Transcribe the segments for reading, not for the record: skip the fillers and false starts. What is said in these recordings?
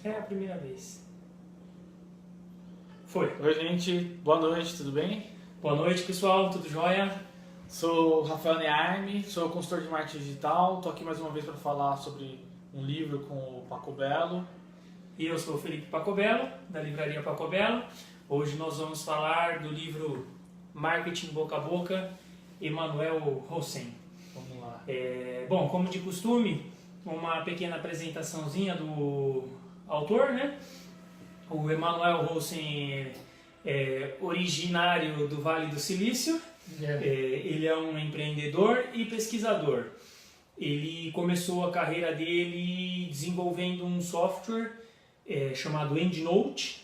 É a primeira vez. Foi. Oi, gente. Boa noite, tudo bem? Boa noite, pessoal. Tudo jóia? Sou o Rafael Nearme, sou consultor de marketing digital. Estou aqui mais uma vez para falar sobre um livro com o Paco Bello. E eu sou o Felipe Pacobello, da livraria Pacobello. Hoje nós vamos falar do livro Marketing Boca a Boca, Emanuel Rosen. Vamos lá. Bom, como de costume, uma pequena apresentaçãozinha do autor, né? O Emanuel Rosen é originário do Vale do Silício. Ele é um empreendedor e pesquisador. Ele começou a carreira dele desenvolvendo um software chamado EndNote.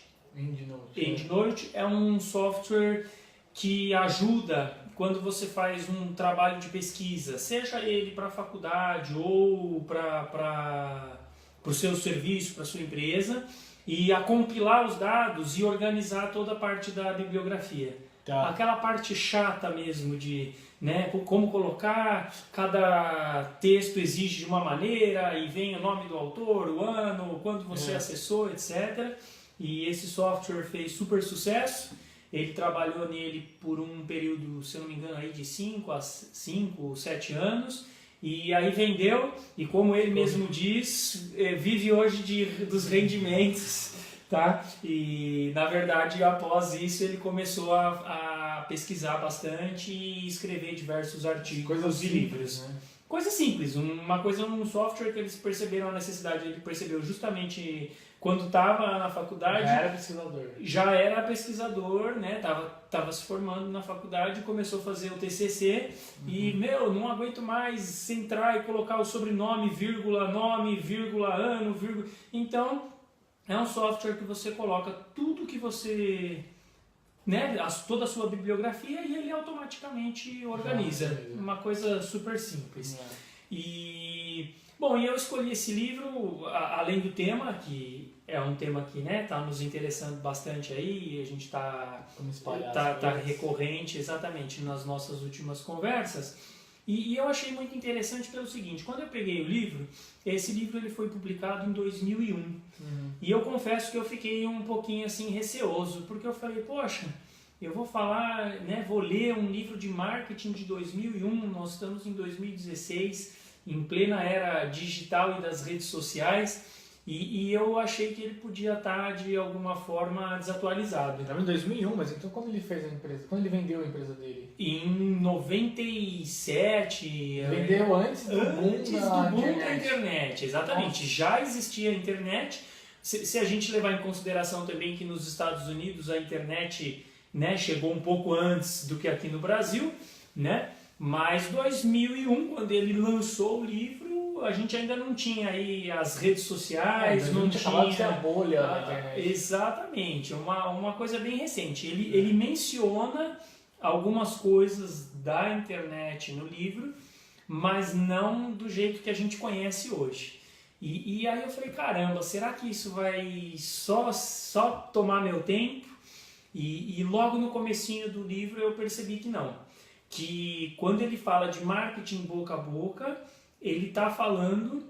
EndNote é um software que ajuda quando você faz um trabalho de pesquisa, seja ele para a faculdade ou para o seu serviço, para a sua empresa, e a compilar os dados e organizar toda a parte da bibliografia. Tá. Aquela parte chata mesmo de como colocar, cada texto exige de uma maneira e vem o nome do autor, o ano, quando você acessou, etc. E esse software fez super sucesso. Ele trabalhou nele por um período, se eu não me engano, aí de 5 a 7 anos. E aí vendeu, e como ele mesmo diz, vive hoje dos rendimentos, tá? E na verdade, após isso, ele começou a pesquisar bastante e escrever diversos artigos e livros. Né? Coisa simples, um software que eles perceberam a necessidade, ele percebeu justamente quando estava na faculdade. Já era pesquisador, né? Tava se formando na faculdade, começou a fazer o TCC e, não aguento mais entrar e colocar o sobrenome, vírgula, nome, vírgula, ano, vírgula. Então, é um software que você coloca tudo que você... toda a sua bibliografia e ele automaticamente organiza. Uma coisa super simples. E eu escolhi esse livro, além do tema, que é um tema que está nos interessando bastante aí, a gente está recorrente exatamente nas nossas últimas conversas. E eu achei muito interessante pelo seguinte: quando eu peguei o livro, esse livro ele foi publicado em 2001. E eu confesso que eu fiquei um pouquinho assim receoso, porque eu falei, poxa, eu vou falar, vou ler um livro de marketing de 2001, nós estamos em 2016, em plena era digital e das redes sociais, e eu achei que ele podia estar de alguma forma desatualizado. Estava em 2001, mas então quando ele fez a empresa? Quando ele vendeu a empresa dele? Em 97. Vendeu antes do boom da internet. Exatamente. Nossa. Já existia a internet. Se a gente levar em consideração também que nos Estados Unidos a internet chegou um pouco antes do que aqui no Brasil, mas 2001, quando ele lançou o livro, a gente ainda não tinha aí as redes sociais, não tinha a bolha na internet. Exatamente, uma coisa bem recente. Ele menciona algumas coisas da internet no livro, mas não do jeito que a gente conhece hoje. E aí eu falei, caramba, será que isso vai só tomar meu tempo? E logo no comecinho do livro eu percebi que não. Que quando ele fala de marketing boca a boca, ele está falando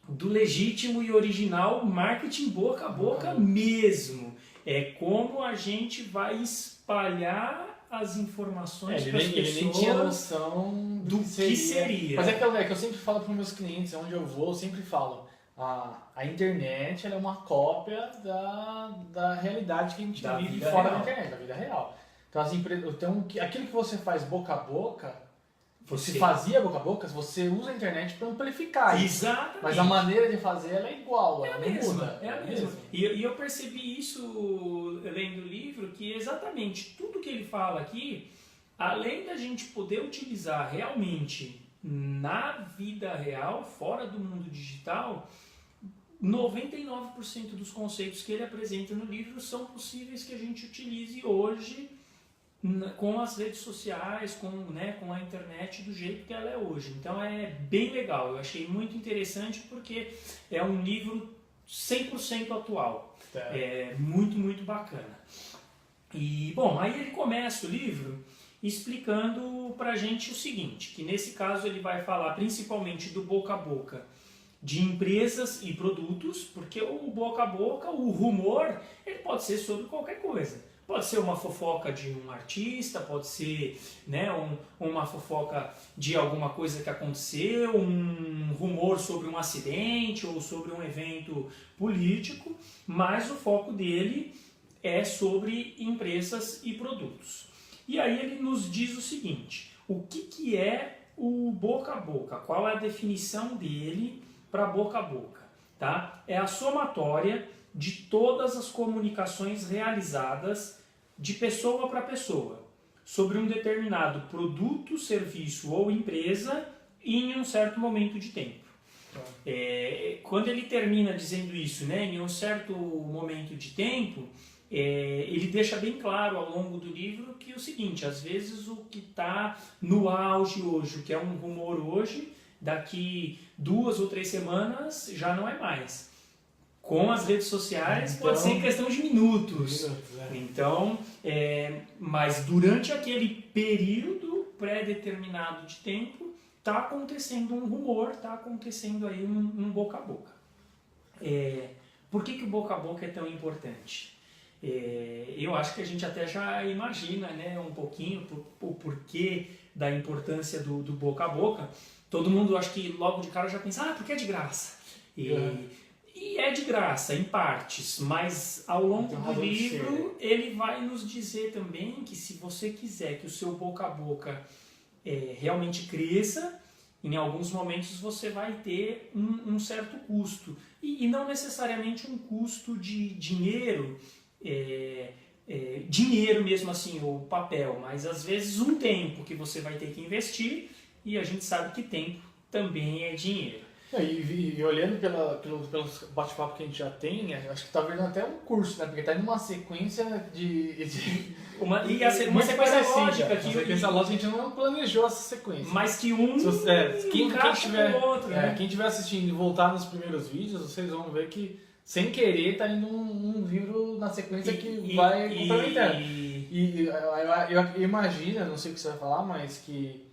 do legítimo e original marketing boca a boca mesmo. É como a gente vai espalhar as informações para as pessoas. Ele nem tinha noção do que seria. Mas é que eu sempre falo para os meus clientes, onde eu vou, eu sempre falo, a internet ela é uma cópia da realidade que a gente vive fora da internet, da vida real. Então, aquilo que você faz boca a boca, você fazia boca a boca, você usa a internet para amplificar isso. Exatamente. Mas a maneira de fazer ela é igual, ela não muda. É a mesma. E eu percebi isso lendo o livro, que exatamente tudo que ele fala aqui, além da gente poder utilizar realmente na vida real, fora do mundo digital, 99% dos conceitos que ele apresenta no livro são possíveis que a gente utilize hoje com as redes sociais, com a internet do jeito que ela é hoje. Então é bem legal, eu achei muito interessante porque é um livro 100% atual. É muito, muito bacana. E, bom, aí ele começa o livro explicando pra gente o seguinte, que nesse caso ele vai falar principalmente do boca a boca de empresas e produtos, porque o boca a boca, o rumor, ele pode ser sobre qualquer coisa. Pode ser uma fofoca de um artista, pode ser, né, uma fofoca de alguma coisa que aconteceu, um rumor sobre um acidente ou sobre um evento político, mas o foco dele é sobre empresas e produtos. E aí ele nos diz o seguinte: o que é o boca a boca? Qual é a definição dele para boca a boca? Tá? É a somatória de todas as comunicações realizadas de pessoa para pessoa sobre um determinado produto, serviço ou empresa em um certo momento de tempo. Quando ele termina dizendo isso, né, em um certo momento de tempo, ele deixa bem claro ao longo do livro que é o seguinte: às vezes o que está no auge hoje, o que é um rumor hoje, daqui 2 ou 3 semanas já não é mais. Com as redes sociais então, pode ser em questão de minutos. Então, mas durante aquele período pré-determinado de tempo, está acontecendo um rumor, está acontecendo aí um boca a boca. Por que o boca a boca é tão importante? Eu acho que a gente até já imagina, né, um pouquinho o porquê da importância do boca a boca. Todo mundo, acho que logo de cara já pensa, porque é de graça. E é de graça, em partes, mas ao longo do livro ele vai nos dizer também que se você quiser que o seu boca a boca realmente cresça, em alguns momentos você vai ter um certo custo. E não necessariamente um custo de dinheiro, dinheiro mesmo assim, o papel, mas às vezes um tempo que você vai ter que investir, e a gente sabe que tempo também é dinheiro. E olhando pelo bate-papo que a gente já tem, acho que está vendo até um curso, né? Porque está indo uma sequência uma sequência lógica. A sequência lógica a gente não planejou essa sequência. Mas que quem estiver assistindo e voltar nos primeiros vídeos, vocês vão ver que, sem querer, está indo um livro na sequência que vai complementando. Eu imagino, não sei o que você vai falar, mas que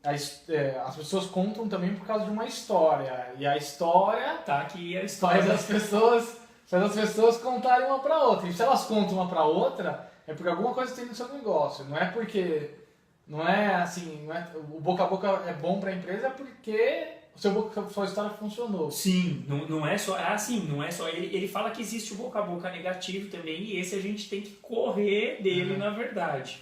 as pessoas contam também por causa de uma história. E a história aqui a história faz as pessoas contarem uma para outra. E se elas contam uma para outra, é porque alguma coisa tem no seu negócio. Não é porque o boca a boca é bom para a empresa, é porque sua história funcionou. Sim, não é só não é só ele fala que existe o boca a boca negativo também, e esse a gente tem que correr dele, na verdade.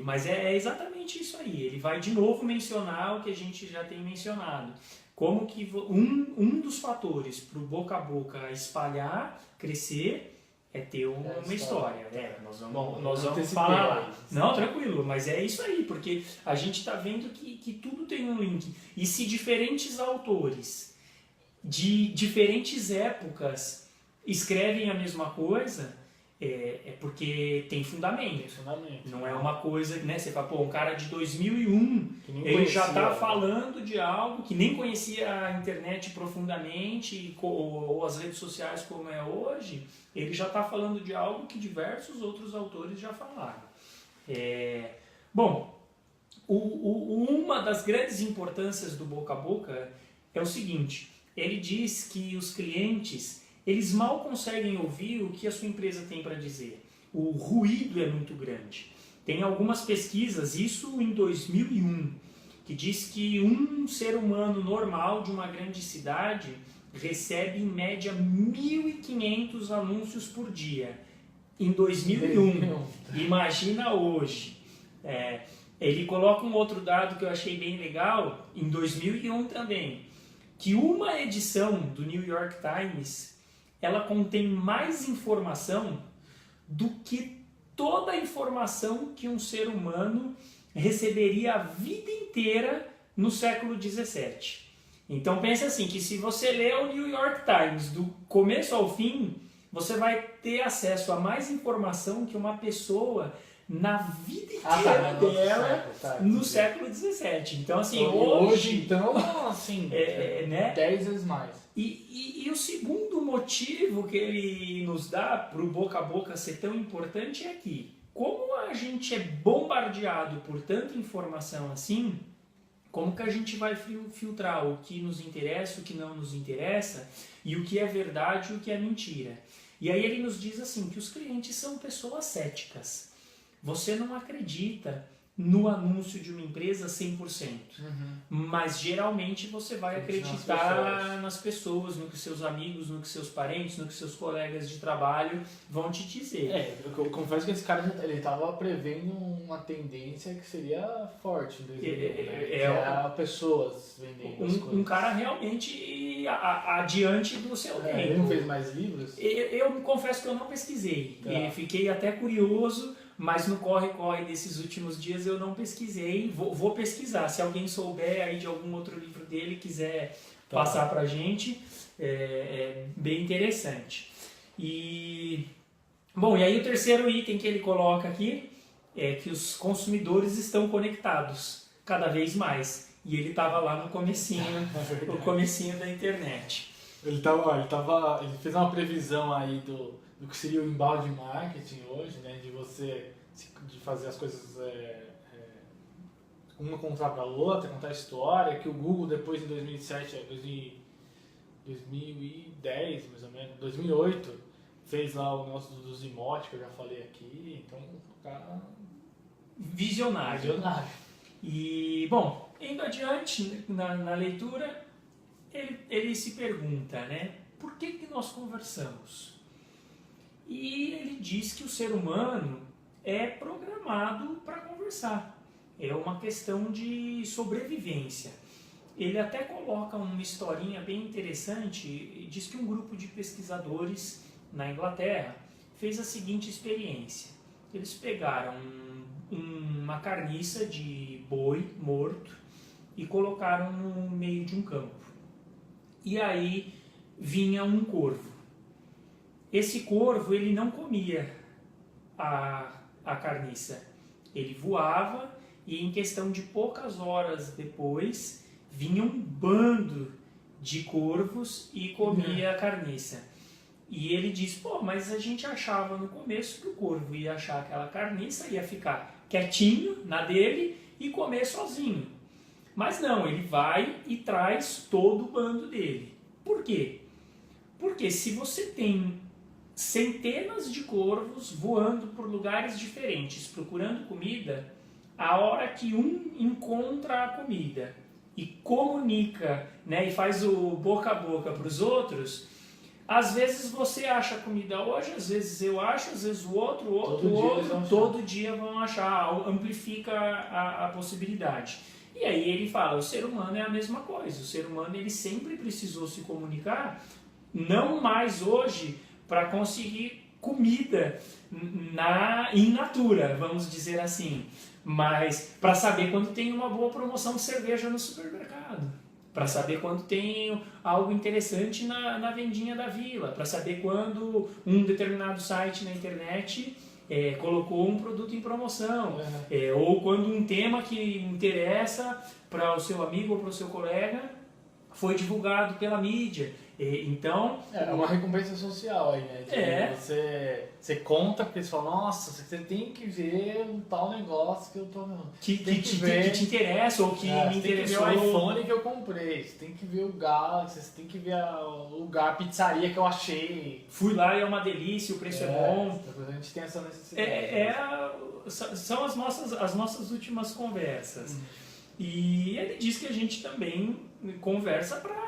Mas é exatamente isso aí. Ele vai de novo mencionar o que a gente já tem mencionado. Como que um dos fatores para o boca a boca espalhar, crescer, é ter uma história. Nós vamos falar. Não, tranquilo, mas é isso aí, porque a gente está vendo que tudo tem um link. E se diferentes autores de diferentes épocas escrevem a mesma coisa, é porque tem fundamento. Não é uma coisa, né? Você fala, um cara de 2001, ele já está falando de algo que nem conhecia a internet profundamente ou as redes sociais como é hoje. Ele já está falando de algo que diversos outros autores já falaram. Uma das grandes importâncias do boca a boca é o seguinte: ele diz que os clientes, eles mal conseguem ouvir o que a sua empresa tem para dizer. O ruído é muito grande. Tem algumas pesquisas, isso em 2001, que diz que um ser humano normal de uma grande cidade recebe em média 1.500 anúncios por dia. Em 2001. Imagina hoje. Ele coloca um outro dado que eu achei bem legal, em 2001 também, que uma edição do New York Times, ela contém mais informação do que toda a informação que um ser humano receberia a vida inteira no século XVII. Então pense assim, que se você ler o New York Times do começo ao fim, você vai ter acesso a mais informação que uma pessoa na vida inteira dela no século XVII. Então assim, hoje né? 10 vezes mais. E o segundo motivo que ele nos dá para o boca a boca ser tão importante é que, como a gente é bombardeado por tanta informação assim, Como que a gente vai filtrar o que nos interessa, o que não nos interessa, e o que é verdade e o que é mentira? E aí ele nos diz assim, que os clientes são pessoas céticas. Você não acredita no anúncio de uma empresa 100%, mas geralmente você vai acreditar nas pessoas, no que seus amigos, no que seus parentes, no que seus colegas de trabalho vão te dizer. Eu confesso que esse cara ele estava prevendo uma tendência que seria forte em 2001, pessoas vendendo as coisas. Um cara realmente adiante do seu tempo. Ele não fez mais livros? Eu confesso que eu não pesquisei, fiquei até curioso, mas no corre-corre desses últimos dias eu não pesquisei, vou pesquisar. Se alguém souber aí de algum outro livro dele, quiser passar pra gente, é bem interessante. E aí o terceiro item que ele coloca aqui é que os consumidores estão conectados cada vez mais. E ele estava lá no comecinho, no comecinho da internet. Ele fez uma previsão aí do que seria o inbound marketing hoje, né? De fazer as coisas uma contar para a outra, contar a história, que o Google depois em 2010, mais ou menos, 2008, fez lá o negócio dos emotes, que eu já falei aqui, então o cara... Visionário. E, indo adiante na leitura, ele se pergunta, né? Por que nós conversamos? E ele diz que o ser humano é programado para conversar. É uma questão de sobrevivência. Ele até coloca uma historinha bem interessante e diz que um grupo de pesquisadores na Inglaterra fez a seguinte experiência. Eles pegaram uma carniça de boi morto e colocaram no meio de um campo. E aí vinha um corvo. Esse corvo, ele não comia a carniça. Ele voava e em questão de poucas horas depois, vinha um bando de corvos e comia a carniça. E ele diz, mas a gente achava no começo que o corvo ia achar aquela carniça, ia ficar quietinho na dele e comer sozinho. Mas não, ele vai e traz todo o bando dele. Por quê? Porque se você tem centenas de corvos voando por lugares diferentes, procurando comida, a hora que um encontra a comida e comunica, né, e faz o boca a boca para os outros, às vezes você acha comida hoje, às vezes eu acho, às vezes o outro, todo dia vão achar, amplifica a possibilidade. E aí ele fala, o ser humano é a mesma coisa, o ser humano ele sempre precisou se comunicar, não mais hoje para conseguir comida in natura, vamos dizer assim, mas para saber quando tem uma boa promoção de cerveja no supermercado, para saber quando tem algo interessante na vendinha da vila, para saber quando um determinado site na internet colocou um produto em promoção, ou quando um tema que interessa para o seu amigo ou para o seu colega foi divulgado pela mídia. Então... É uma recompensa social aí, né? Você conta porque você fala, nossa, você tem que ver um tal negócio que eu tô... Que te interessa ou que me interessou. Você tem que ver o iPhone que eu comprei, você tem que ver o Galaxy, você tem que ver o lugar, a pizzaria que eu achei. Fui lá e é uma delícia, o preço é bom. A gente tem essa necessidade. São as nossas últimas conversas. E ele diz que a gente também conversa para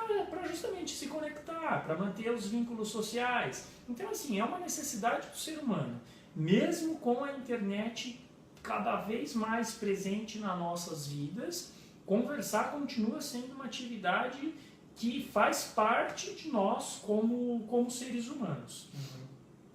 justamente se conectar, para manter os vínculos sociais. Então, assim, é uma necessidade do ser humano. Mesmo com a internet cada vez mais presente nas nossas vidas, conversar continua sendo uma atividade que faz parte de nós como seres humanos.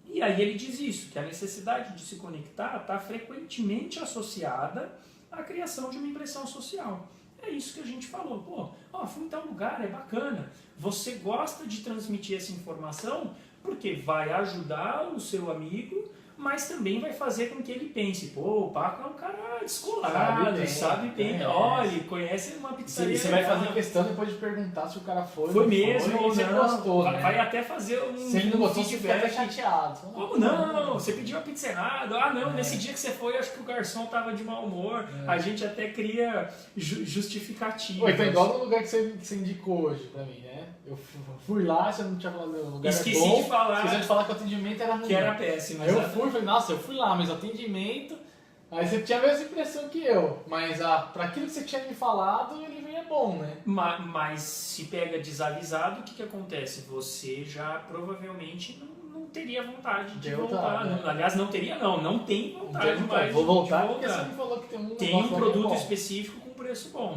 E aí ele diz isso, que a necessidade de se conectar está frequentemente associada à criação de uma impressão social. É isso que a gente falou. Fui em tal lugar, é bacana. Você gosta de transmitir essa informação porque vai ajudar o seu amigo, mas também vai fazer com que ele pense, pô, o Paco é um cara descolado, sabe bem, olha, ele conhece uma pizzaria. Você vai fazer questão depois de perguntar se o cara foi mesmo ou não, gostou, né? Vai até fazer um se ele não gostou, você fica até feedback. chateado. Como não? Você pediu uma pizza errada. Ah, não, nesse dia que você foi, acho que o garçom tava de mau humor. A gente até cria justificativa. Então, igual no lugar que você indicou hoje pra mim, né? Eu fui lá, você não tinha falado do lugar esqueci bom, de falar que o atendimento era ruim. Que era péssimo. Eu falei, nossa, eu fui lá, mas o atendimento... Aí você tinha a mesma impressão que eu, mas para aquilo que você tinha me falado, ele vinha bom, né? Mas se pega desavisado, o que acontece? Você já provavelmente não teria vontade de voltar. Né? Aliás, não teria não tem vontade mais. Vou voltar porque você me falou que tem um produto específico com preço bom.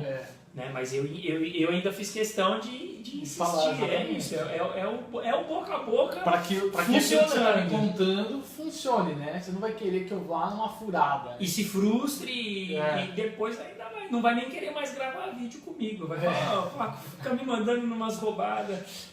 Né? Mas eu ainda fiz questão de insistir. Falar, isso, é o boca a boca para que aquilo que você está me contando funcione, né? Você não vai querer que eu vá numa furada. E se frustre e depois ainda não vai nem querer mais gravar vídeo comigo. Vai falar, fica me mandando numas roubadas.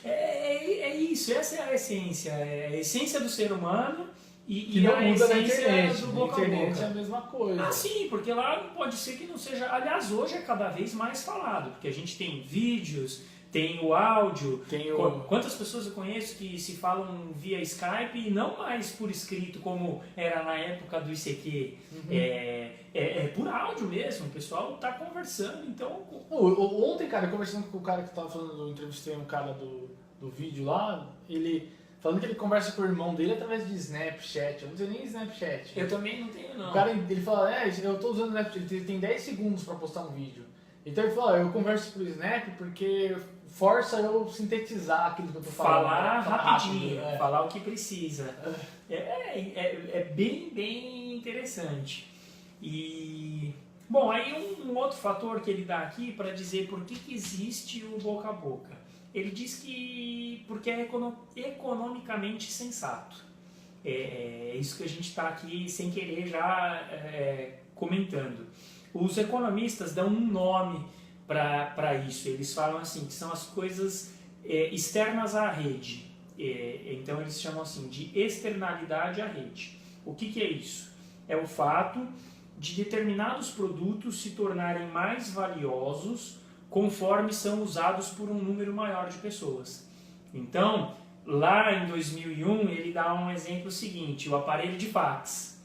É isso, essa é a essência. É a essência do ser humano. Que não muda na internet, do boca na internet a boca. é a mesma coisa. Ah, sim, porque lá pode ser que não seja... Aliás, hoje é cada vez mais falado, porque a gente tem vídeos, tem o áudio. Quantas pessoas eu conheço que se falam via Skype e não mais por escrito como era na época do ICQ. É por áudio mesmo, o pessoal tá conversando, então... Ontem, cara, conversando com o cara que tava falando, eu entrevistei um cara do vídeo lá, falando que ele conversa com o irmão dele através de Snapchat. Eu não sei nem Snapchat. Eu também não tenho, não. O cara, ele fala, eu tô usando o Snapchat, ele tem 10 segundos pra postar um vídeo. Então ele fala, eu converso por Snap porque força eu sintetizar aquilo que eu tô falando. Falar rapidinho, falar o que precisa. É bem interessante. E... Bom, aí um outro fator que ele dá aqui para dizer por que existe o boca a boca. Ele diz que porque é economicamente sensato. É isso que a gente está aqui sem querer já comentando. Os economistas dão um nome para isso. Eles falam assim, que são as coisas externas à rede. Então eles chamam assim de externalidade à rede. O que é isso? É o fato de determinados produtos se tornarem mais valiosos conforme são usados por um número maior de pessoas. Então, lá em 2001, ele dá um exemplo seguinte, o aparelho de fax.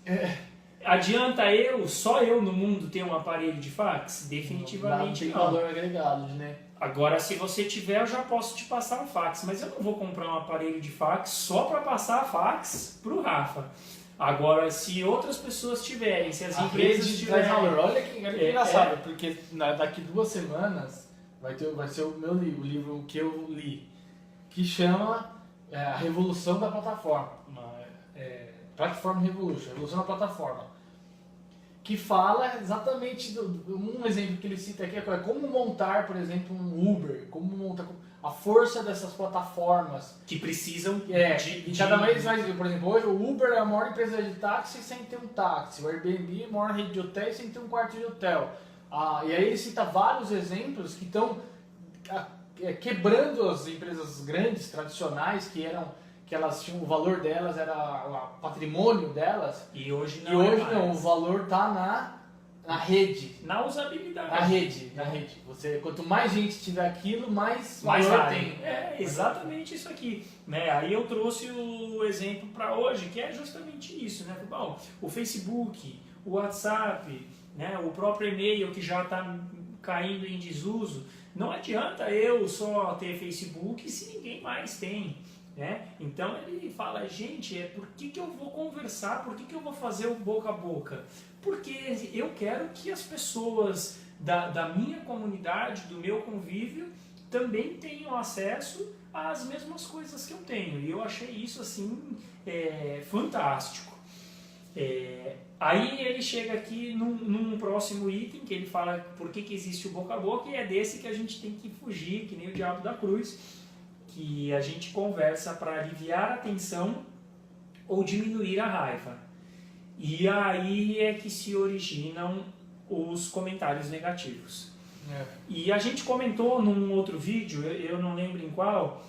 Adianta só eu no mundo ter um aparelho de fax? Definitivamente não. Tem valor agregado, né? Agora, se você tiver, eu já posso te passar um fax, mas eu não vou comprar um aparelho de fax só para passar fax para o Rafa. Agora, se outras pessoas tiverem, se as empresas tiverem... Olha que engraçado, porque daqui 2 semanas vai ser o meu livro, o livro que eu li, que chama A Revolução da Plataforma. Platform Revolution, Revolução da Plataforma. Que fala exatamente, um exemplo que ele cita aqui é como montar, por exemplo, um Uber, como montar... A força dessas plataformas que precisam cada vez mais, por exemplo, hoje o Uber é a maior empresa de táxi sem ter um táxi, o Airbnb é a maior rede de hotéis sem ter um quarto de hotel. E aí ele cita vários exemplos que estão quebrando as empresas grandes, tradicionais, que elas tinham, o valor delas era o patrimônio delas. E hoje não, o valor está na rede. Na usabilidade. Na rede. Quanto mais gente tiver aquilo, mais valor tem. Exatamente isso aqui. Né? Aí eu trouxe o exemplo para hoje, que é justamente isso. Né? Bom, o Facebook, o WhatsApp, né? O próprio e-mail que já está caindo em desuso. Não adianta eu só ter Facebook se ninguém mais tem. Né? Então ele fala, gente, por que eu vou conversar, por que eu vou fazer o boca a boca? Porque eu quero que as pessoas da minha comunidade, do meu convívio, também tenham acesso às mesmas coisas que eu tenho. E eu achei isso assim fantástico. Aí ele chega aqui num próximo item, que ele fala por que existe o boca a boca, e é desse que a gente tem que fugir, que nem o diabo da cruz, que a gente conversa para aliviar a tensão ou diminuir a raiva. E aí é que se originam os comentários negativos. E a gente comentou num outro vídeo, eu não lembro em qual,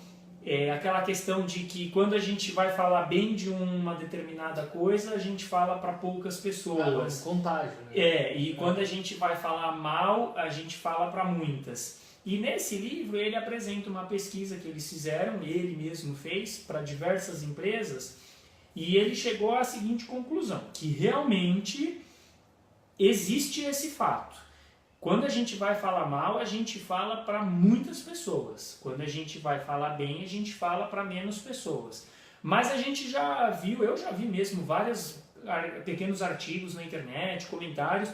aquela questão de que quando a gente vai falar bem de uma determinada coisa, a gente fala para poucas pessoas. Contágio, né? E quando a gente vai falar mal, a gente fala para muitas. E nesse livro ele apresenta uma pesquisa que eles fizeram, ele mesmo fez, para diversas empresas, e ele chegou à seguinte conclusão, que realmente existe esse fato. Quando a gente vai falar mal, a gente fala para muitas pessoas. Quando a gente vai falar bem, a gente fala para menos pessoas. Mas a gente já viu, eu já vi mesmo vários pequenos artigos na internet, comentários,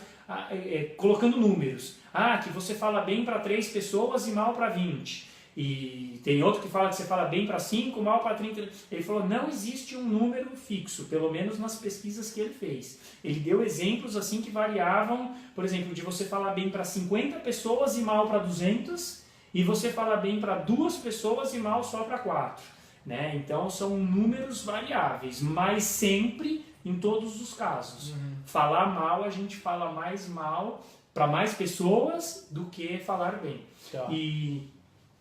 colocando números. Que você fala bem para 3 pessoas e mal para 20. E tem outro que fala que você fala bem para 5, mal para 30. Ele falou, não existe um número fixo, pelo menos nas pesquisas que ele fez. Ele deu exemplos assim que variavam, por exemplo, de você falar bem para 50 pessoas e mal para 200, e você falar bem para 2 pessoas e mal só para 4. Né? Então são números variáveis, mas sempre em todos os casos. Falar mal, a gente fala mais mal para mais pessoas do que falar bem.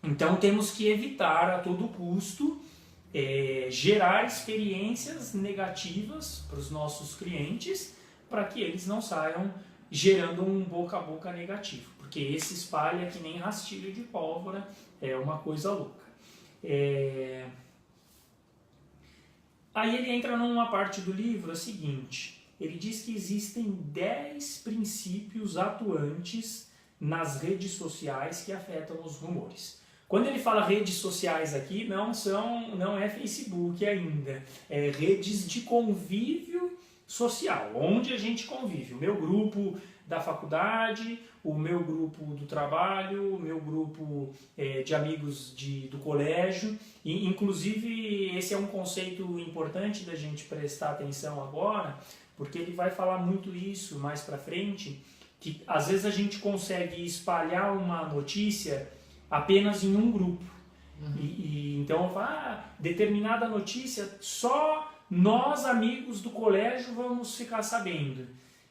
Então temos que evitar a todo custo gerar experiências negativas para os nossos clientes, para que eles não saiam gerando um boca a boca negativo, porque esse espalha que nem rastilho de pólvora, é uma coisa louca. Aí ele entra numa parte do livro, a seguinte, ele diz que existem 10 princípios atuantes nas redes sociais que afetam os rumores. Quando ele fala redes sociais aqui, não é Facebook ainda, é redes de convívio social, onde a gente convive. O meu grupo da faculdade, o meu grupo do trabalho, o meu grupo de amigos do colégio. E, inclusive, esse é um conceito importante da gente prestar atenção agora, porque ele vai falar muito isso mais para frente, que às vezes a gente consegue espalhar uma notícia apenas em um grupo. Então, determinada notícia, só nós, amigos do colégio, vamos ficar sabendo.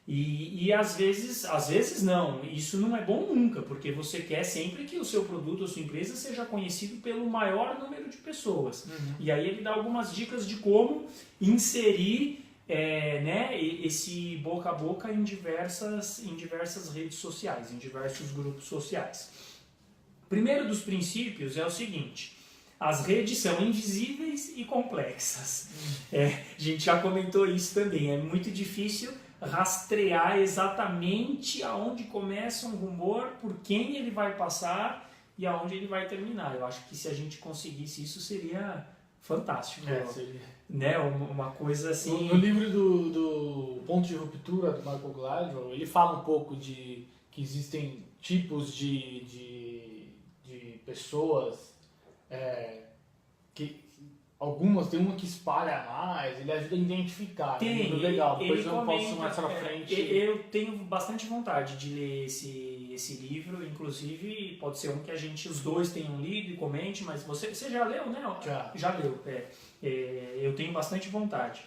E às vezes não, isso não é bom nunca, porque você quer sempre que o seu produto ou sua empresa seja conhecido pelo maior número de pessoas. E aí ele dá algumas dicas de como inserir esse boca a boca em diversas redes sociais, em diversos grupos sociais. O primeiro dos princípios é o seguinte: as redes são invisíveis e complexas. A gente já comentou isso também, é muito difícil rastrear exatamente aonde começa um rumor, por quem ele vai passar e aonde ele vai terminar. Eu acho que se a gente conseguisse isso seria fantástico. Seria. Né? Uma coisa assim... No livro do Ponto de Ruptura, do Michael Gladwell, ele fala um pouco de que existem tipos de pessoas que algumas tem uma que espalha mais, ele ajuda a identificar. Tem, é legal. Depois eu posso mais pra frente. Eu tenho bastante vontade de ler esse livro, inclusive pode ser um que os dois tenham lido e comente, mas você já leu, né? Já leu. Eu tenho bastante vontade.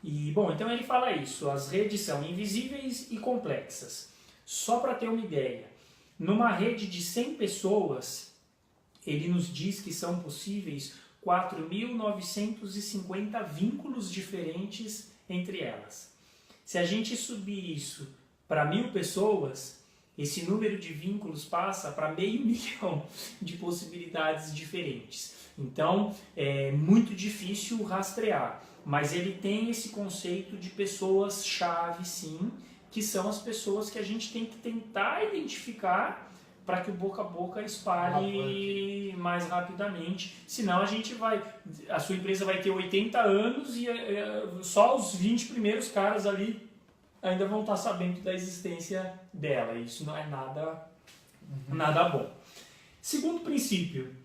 E bom, então ele fala isso, as redes são invisíveis e complexas. Só para ter uma ideia, numa rede de 100 pessoas, ele nos diz que são possíveis 4.950 vínculos diferentes entre elas. Se a gente subir isso para 1.000 pessoas, esse número de vínculos passa para 500 mil de possibilidades diferentes. Então, é muito difícil rastrear, mas ele tem esse conceito de pessoas-chave, sim, que são as pessoas que a gente tem que tentar identificar para que o boca a boca espalhe mais rapidamente. Senão a sua empresa vai ter 80 anos e só os 20 primeiros caras ali ainda vão estar sabendo da existência dela. Isso não é nada bom. Segundo princípio,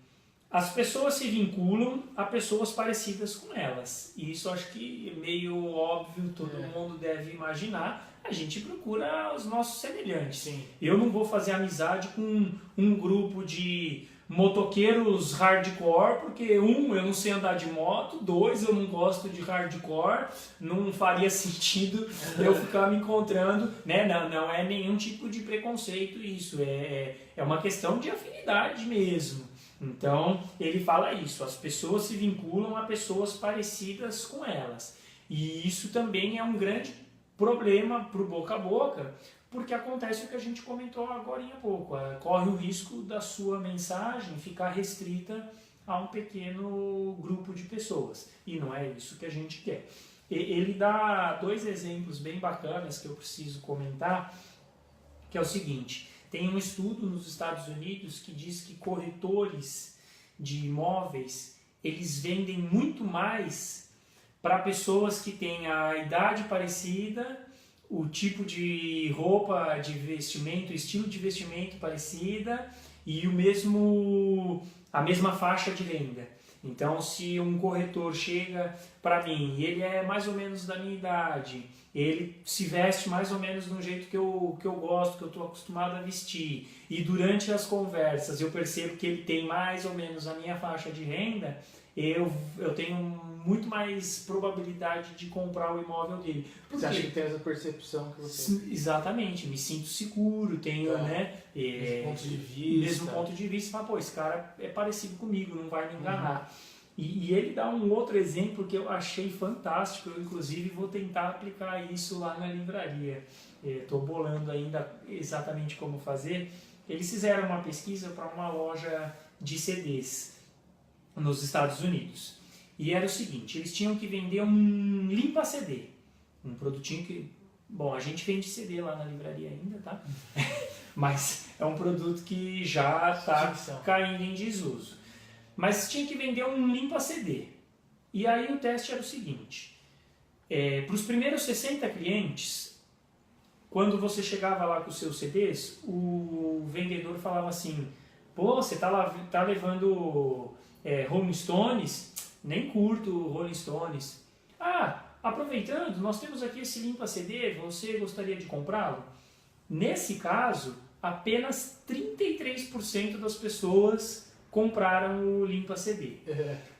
as pessoas se vinculam a pessoas parecidas com elas. E isso acho que é meio óbvio, todo mundo deve imaginar. A gente procura os nossos semelhantes. Sim. Eu não vou fazer amizade com um grupo de motoqueiros hardcore, porque eu não sei andar de moto, 2, eu não gosto de hardcore, não faria sentido eu ficar me encontrando, né? Não é nenhum tipo de preconceito isso, é uma questão de afinidade mesmo. Então, ele fala isso, as pessoas se vinculam a pessoas parecidas com elas. E isso também é um grande problema para o boca a boca, porque acontece o que a gente comentou agora há pouco, corre o risco da sua mensagem ficar restrita a um pequeno grupo de pessoas, e não é isso que a gente quer. Ele dá 2 exemplos bem bacanas que eu preciso comentar, que é o seguinte, tem um estudo nos Estados Unidos que diz que corretores de imóveis, eles vendem muito mais para pessoas que têm a idade parecida, o tipo de roupa, de vestimento, estilo de vestimento parecida e a mesma faixa de renda. Então, se um corretor chega para mim e ele é mais ou menos da minha idade, ele se veste mais ou menos do jeito que eu gosto, que eu estou acostumado a vestir, e durante as conversas eu percebo que ele tem mais ou menos a minha faixa de renda, eu tenho muito mais probabilidade de comprar o imóvel dele. Você acha que tem essa percepção que você... Exatamente, me sinto seguro, tenho mesmo ponto de vista. Mesmo ponto de vista, fala, pô, esse cara é parecido comigo, não vai me enganar. E ele dá um outro exemplo que eu achei fantástico, eu inclusive vou tentar aplicar isso lá na livraria. Estou bolando ainda exatamente como fazer. Eles fizeram uma pesquisa para uma loja de CDs nos Estados Unidos. E era o seguinte, eles tinham que vender um limpa-CD, um produtinho que... Bom, a gente vende CD lá na livraria ainda, tá? Mas é um produto que já está caindo em desuso. Mas tinha que vender um limpa-CD. E aí o teste era o seguinte, para os primeiros 60 clientes, quando você chegava lá com os seus CDs, o vendedor falava assim, pô, você tá levando Rolling Stones? Nem curto Rolling Stones. Ah, aproveitando, nós temos aqui esse limpa-CD, você gostaria de comprá-lo? Nesse caso, apenas 33% das pessoas compraram o limpa-CD.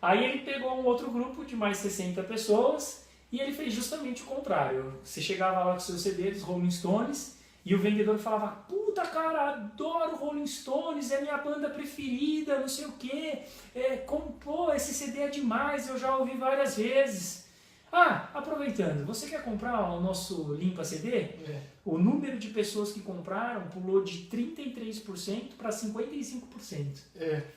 Aí ele pegou um outro grupo de mais 60 pessoas e ele fez justamente o contrário. Você chegava lá com seus CDs, Rolling Stones, e o vendedor falava, puta cara, adoro Rolling Stones, é minha banda preferida, não sei o quê, pô, esse CD é demais, eu já ouvi várias vezes. Ah, aproveitando, você quer comprar o nosso Limpa CD? O número de pessoas que compraram pulou de 33% para 55%.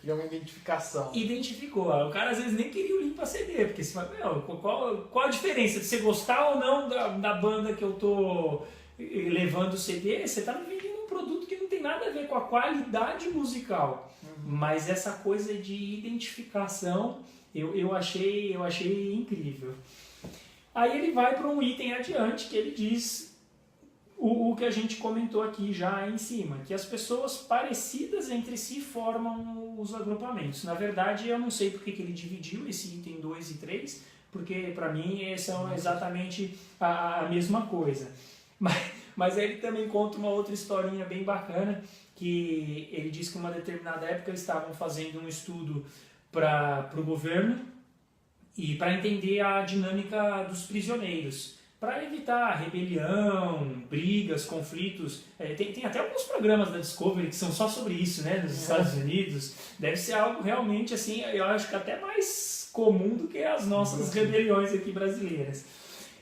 E é uma identificação. Identificou. O cara às vezes nem queria o Limpa CD, porque você fala, qual a diferença de você gostar ou não da banda que eu tô levando o CD? Você está me vendendo um produto que não tem nada a ver com a qualidade musical. Mas essa coisa de identificação eu achei incrível. Aí ele vai para um item adiante que ele diz o que a gente comentou aqui já em cima, que as pessoas parecidas entre si formam os agrupamentos. Na verdade, eu não sei porque que ele dividiu esse item 2 e 3, porque para mim são exatamente a mesma coisa. Mas ele também conta uma outra historinha bem bacana, que ele diz que em uma determinada época eles estavam fazendo um estudo para o governo e para entender a dinâmica dos prisioneiros, para evitar rebelião, brigas, conflitos. Tem até alguns programas da Discovery que são só sobre isso, né, nos Estados Unidos. Deve ser algo realmente assim, eu acho que até mais comum do que as nossas rebeliões aqui brasileiras.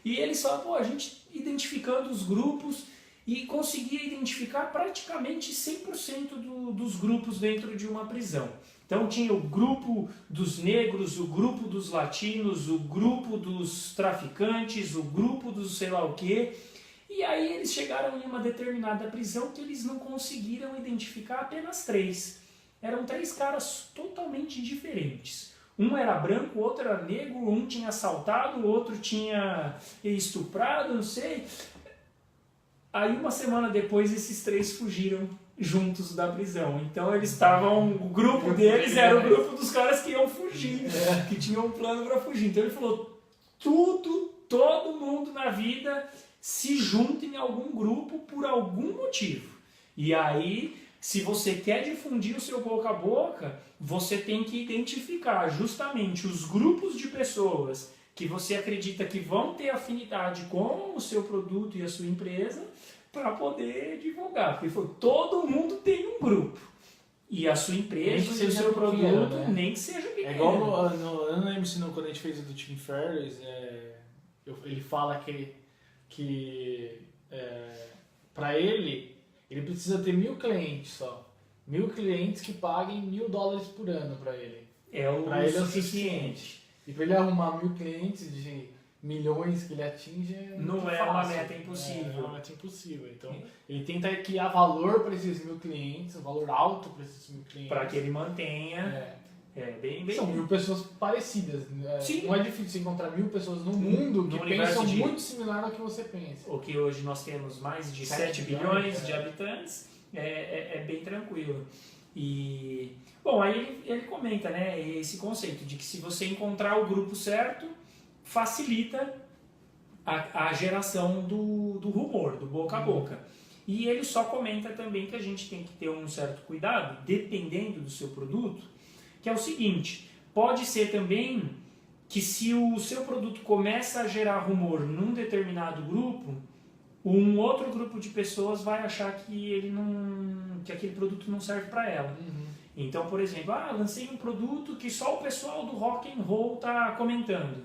E eles falam, pô, a gente identificando os grupos e conseguia identificar praticamente 100% dos grupos dentro de uma prisão. Então tinha o grupo dos negros, o grupo dos latinos, o grupo dos traficantes, o grupo dos sei lá o quê. E aí eles chegaram em uma determinada prisão que eles não conseguiram identificar apenas 3. Eram 3 caras totalmente diferentes. Um era branco, o outro era negro, um tinha assaltado, o outro tinha estuprado, não sei. Aí uma semana depois esses 3 fugiram juntos da prisão. Então eles estavam, o grupo deles era o grupo dos caras que iam fugir, que tinham um plano para fugir. Então ele falou, todo mundo na vida se junta em algum grupo por algum motivo. E aí, se você quer difundir o seu boca a boca, você tem que identificar justamente os grupos de pessoas que você acredita que vão ter afinidade com o seu produto e a sua empresa para poder divulgar. Porque todo mundo tem um grupo. E a sua empresa e o seu produto, né? Nem que seja pequeno. É igual eu não lembro se quando a gente fez o do Tim Ferriss, ele fala que para ele precisa ter 1.000 clientes só. 1.000 clientes que paguem $1.000 por ano para ele. Pra ele é o suficiente. E para ele arrumar 1.000 clientes de milhões que ele atinge não é uma meta impossível. É uma meta impossível. Então, ele tenta criar valor para esses 1.000 clientes, um valor alto para esses 1.000 clientes. Para que ele mantenha. Bem... São 1.000 pessoas parecidas. Sim. Não é difícil encontrar 1.000 pessoas no mundo que pensam muito similar ao que você pensa. O que hoje nós temos mais de 7 bilhões de habitantes, é bem tranquilo. E, bom, aí ele comenta, né, esse conceito de que se você encontrar o grupo certo, facilita a geração do rumor, do boca a boca. E ele só comenta também que a gente tem que ter um certo cuidado, dependendo do seu produto, que é o seguinte, pode ser também que se o seu produto começa a gerar rumor num determinado grupo, um outro grupo de pessoas vai achar que aquele produto não serve para ela. Então, por exemplo, lancei um produto que só o pessoal do rock and roll está comentando.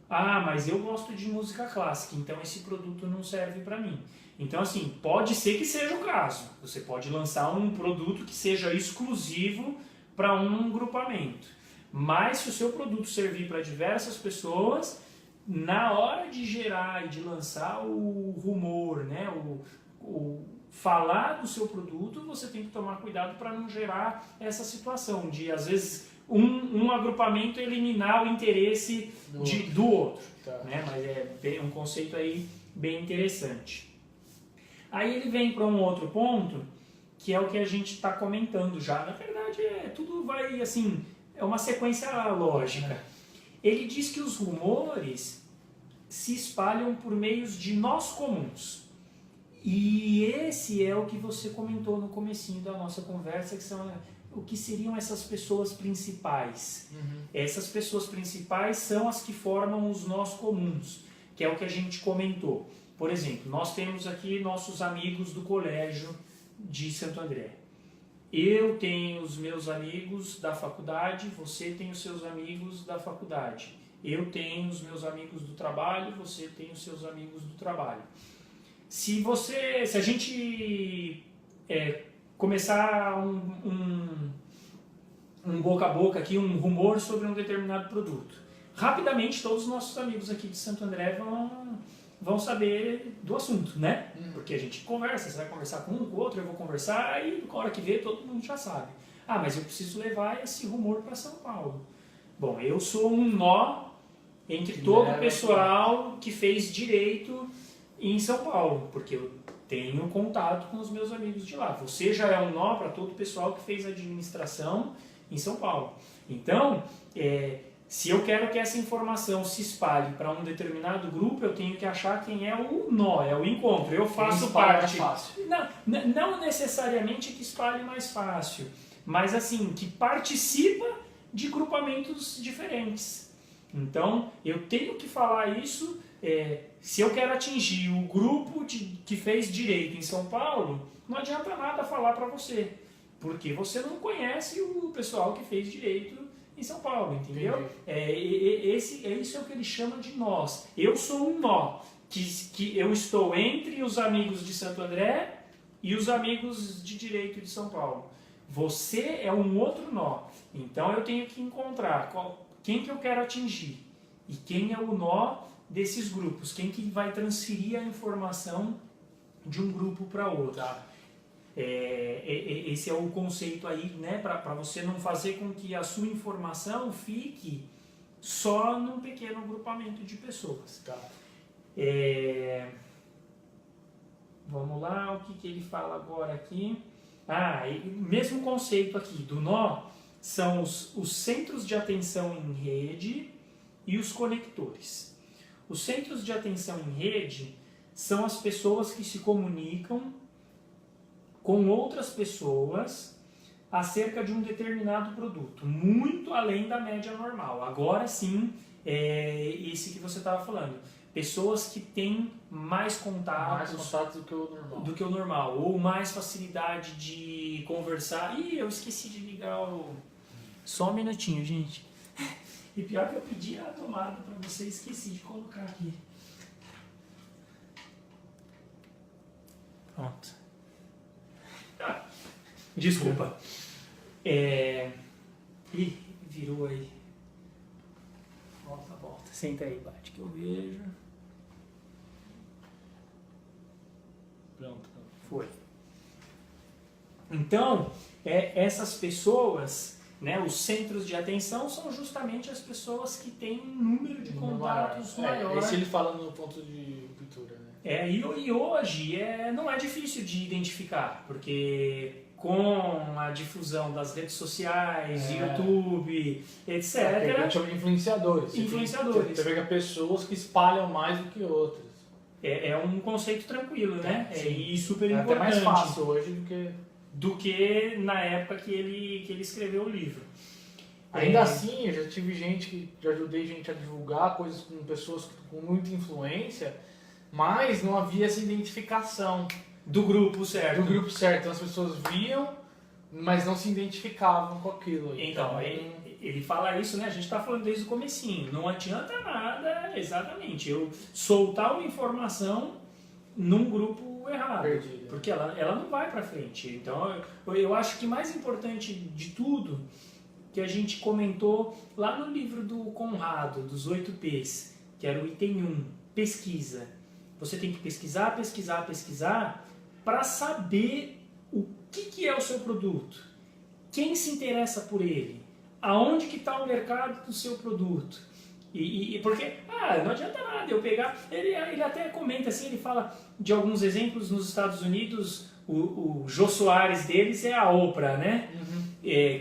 Mas eu gosto de música clássica, então esse produto não serve para mim. Então, assim, pode ser que seja o caso. Você pode lançar um produto que seja exclusivo para um grupamento. Mas se o seu produto servir para diversas pessoas, na hora de gerar e de lançar o rumor, né, o falar do seu produto, você tem que tomar cuidado para não gerar essa situação de, às vezes, um agrupamento eliminar o interesse do outro. Tá. Né? Mas é um conceito aí bem interessante. Aí ele vem para um outro ponto, que é o que a gente está comentando já. Na verdade, tudo vai, assim, é uma sequência lógica. Ele diz que os rumores se espalham por meios de nós comuns. E esse é o que você comentou no comecinho da nossa conversa, que são o que seriam essas pessoas principais. Essas pessoas principais são as que formam os nós comuns, que é o que a gente comentou. Por exemplo, nós temos aqui nossos amigos do colégio de Santo André. Eu tenho os meus amigos da faculdade, você tem os seus amigos da faculdade. Eu tenho os meus amigos do trabalho, você tem os seus amigos do trabalho. Se a gente começar um boca a boca aqui, um rumor sobre um determinado produto, rapidamente todos os nossos amigos aqui de Santo André vão saber do assunto, né? Porque a gente conversa, você vai conversar com um, com o outro, eu vou conversar, e na hora que vê, todo mundo já sabe. Mas eu preciso levar esse rumor para São Paulo. Bom, eu sou um nó entre todo o pessoal que fez direito em São Paulo, porque eu tenho contato com os meus amigos de lá. Você já é um nó para todo o pessoal que fez administração em São Paulo. Então, se eu quero que essa informação se espalhe para um determinado grupo, eu tenho que achar quem é o nó, é o encontro. Eu faço parte. Não necessariamente que espalhe mais fácil, mas assim, que participa de grupamentos diferentes. Então, eu tenho que falar isso. Se eu quero atingir o grupo que fez direito em São Paulo, não adianta nada falar para você, porque você não conhece o pessoal que fez direito em São Paulo, entendeu? Isso é o que ele chama de nós. Eu sou um nó, que eu estou entre os amigos de Santo André e os amigos de direito de São Paulo. Você é um outro nó, então eu tenho que encontrar quem que eu quero atingir e quem é o nó desses grupos, quem que vai transferir a informação de um grupo para outro. Esse é o conceito aí, né, para você não fazer com que a sua informação fique só num pequeno grupamento de pessoas. Vamos lá, o que ele fala agora aqui? Mesmo conceito aqui do nó são os centros de atenção em rede e os conectores. Os centros de atenção em rede são as pessoas que se comunicam com outras pessoas acerca de um determinado produto, muito além da média normal. Agora sim, esse que você estava falando. pessoas que têm mais contatos do que o normal. Ou mais facilidade de conversar. Ih, eu esqueci de ligar o... Só um minutinho, gente. E pior que eu pedi a tomada para você, esqueci de colocar aqui. Pronto. Desculpa. Ih, virou aí. Volta. Senta aí, bate que eu vejo. Pronto. Foi. Então, essas pessoas, né, os centros de atenção são justamente as pessoas que têm um número de contatos maior. Esse ele fala no ponto de ruptura, né? E hoje não é difícil de identificar, porque com a difusão das redes sociais, YouTube, etc. A gente chama de influenciadores. Você pega pessoas que espalham mais do que outras. É um conceito tranquilo, né? E super importante. É até mais fácil hoje do que na época que ele escreveu o livro. Ainda assim, eu já tive gente que já ajudei gente a divulgar coisas com pessoas com muita influência, mas não havia essa identificação do grupo certo. Então as pessoas viam, mas não se identificavam com aquilo. Então ele fala isso, né? A gente está falando desde o comecinho. Não adianta nada, exatamente, eu soltar uma informação num grupo errado. Perdido. Porque ela não vai para frente. Então eu acho que mais importante de tudo, que a gente comentou lá no livro do Conrado, dos 8 P's, que era o item 1, pesquisa. Você tem que pesquisar para saber o que é o seu produto, quem se interessa por ele, aonde que está o mercado do seu produto. E porque não adianta nada eu pegar... Ele até comenta assim, ele fala de alguns exemplos nos Estados Unidos, o Jô Soares deles é a Oprah, né?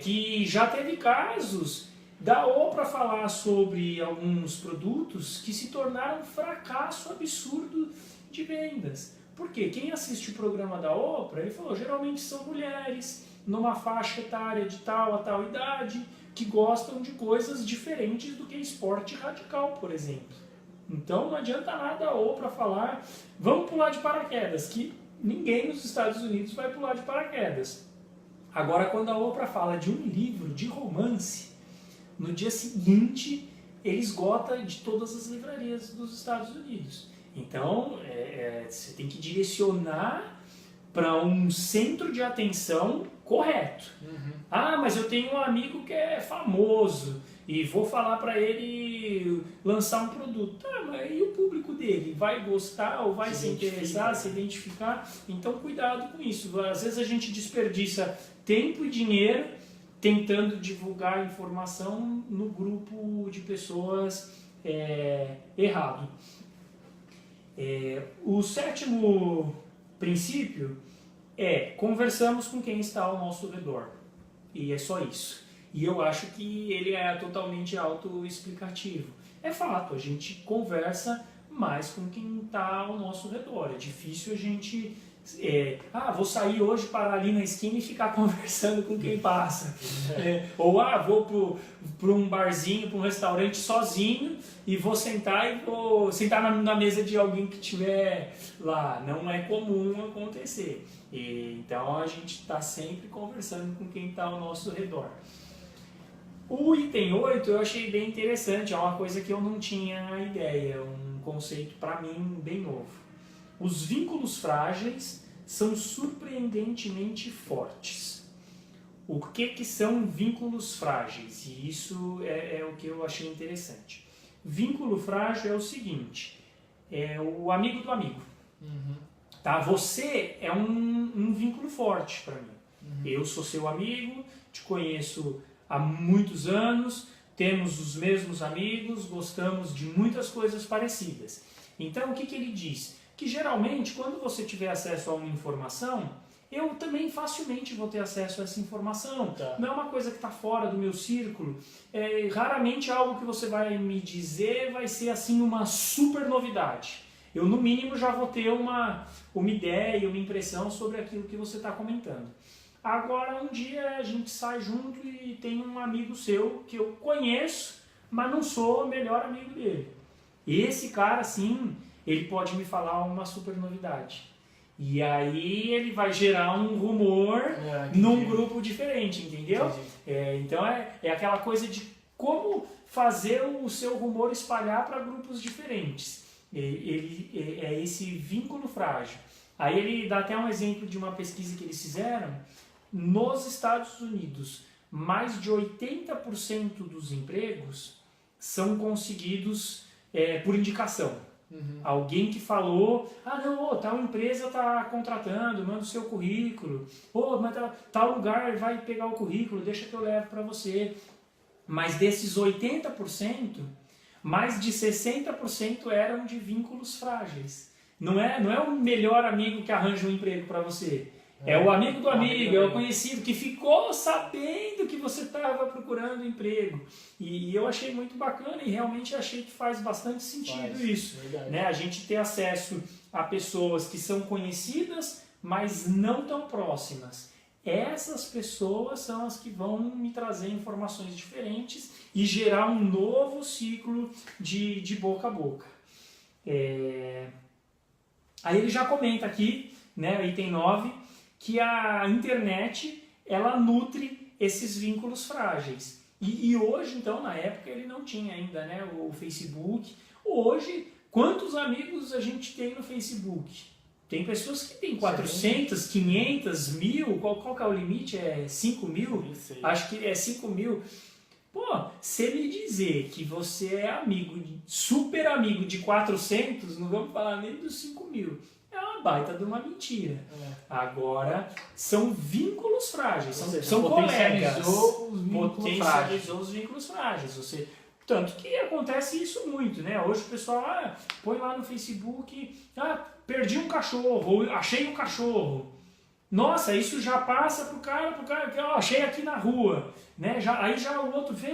Que já teve casos da Oprah falar sobre alguns produtos que se tornaram um fracasso absurdo de vendas. Por quê? Quem assiste o programa da Oprah, ele falou, geralmente são mulheres numa faixa etária de tal a tal idade que gostam de coisas diferentes do que esporte radical, por exemplo. Então não adianta nada a Oprah falar, vamos pular de paraquedas, que ninguém nos Estados Unidos vai pular de paraquedas. Agora, quando a Oprah fala de um livro de romance, no dia seguinte ele esgota de todas as livrarias dos Estados Unidos. Então, você tem que direcionar para um centro de atenção correto. Mas eu tenho um amigo que é famoso e vou falar para ele lançar um produto. Mas e o público dele? Vai gostar ou vai se interessar, se identificar? Então, cuidado com isso. Às vezes a gente desperdiça tempo e dinheiro tentando divulgar a informação no grupo de pessoas errado. O 7º princípio conversamos com quem está ao nosso redor. E é só isso. E eu acho que ele é totalmente autoexplicativo. É fato, a gente conversa mais com quem está ao nosso redor. É difícil a gente... vou sair hoje, parar ali na esquina e ficar conversando com quem passa. Ou vou para um barzinho, para um restaurante sozinho e vou sentar na mesa de alguém que estiver lá. Não é comum acontecer. Então a gente está sempre conversando com quem está ao nosso redor. O item 8 eu achei bem interessante, é uma coisa que eu não tinha ideia, um conceito para mim bem novo. Os vínculos frágeis são surpreendentemente fortes. O que são vínculos frágeis? E isso é o que eu achei interessante. Vínculo frágil é o seguinte, é o amigo do amigo. Tá? Você é um vínculo forte para mim. Eu sou seu amigo, te conheço há muitos anos, temos os mesmos amigos, gostamos de muitas coisas parecidas. Então, o que ele diz? Que geralmente, quando você tiver acesso a uma informação, eu também facilmente vou ter acesso a essa informação. Tá. Não é uma coisa que está fora do meu círculo. Raramente algo que você vai me dizer vai ser assim uma super novidade. Eu, no mínimo, já vou ter uma ideia, uma impressão sobre aquilo que você está comentando. Agora, um dia a gente sai junto e tem um amigo seu que eu conheço, mas não sou o melhor amigo dele. Esse cara, sim, ele pode me falar uma super novidade. E aí ele vai gerar um rumor num grupo diferente, entendeu? Então é aquela coisa de como fazer o seu rumor espalhar para grupos diferentes. É esse vínculo frágil. Aí ele dá até um exemplo de uma pesquisa que eles fizeram. Nos Estados Unidos, mais de 80% dos empregos são conseguidos por indicação. Alguém que falou, tal empresa está contratando, manda o seu currículo, mas tal lugar vai pegar o currículo, deixa que eu levo para você. Mas desses 80%, mais de 60% eram de vínculos frágeis. Não é o melhor amigo que arranja um emprego para você. É o amigo do amigo, é o conhecido que ficou sabendo que você estava procurando emprego. E eu achei muito bacana e realmente achei que faz bastante sentido isso. Né? A gente ter acesso a pessoas que são conhecidas, mas não tão próximas. Essas pessoas são as que vão me trazer informações diferentes e gerar um novo ciclo de boca a boca. Aí ele já comenta aqui, né, item 9, que a internet, ela nutre esses vínculos frágeis. E hoje, então, na época ele não tinha ainda, né, o Facebook. Hoje, quantos amigos a gente tem no Facebook? Tem pessoas que têm 400, 500, 1000, qual que é o limite? É 5 mil? Acho que é 5 mil. Pô, se me dizer que você é amigo, super amigo de 400, não vamos falar nem dos 5 mil. É uma baita de uma mentira. Agora, são vínculos frágeis, são colegas. Potencializou os vínculos frágeis. Tanto que acontece isso muito, né? Hoje o pessoal põe lá no Facebook, perdi um cachorro, achei um cachorro. Nossa, isso já passa pro cara que achei aqui na rua. Né? Aí já o outro vê.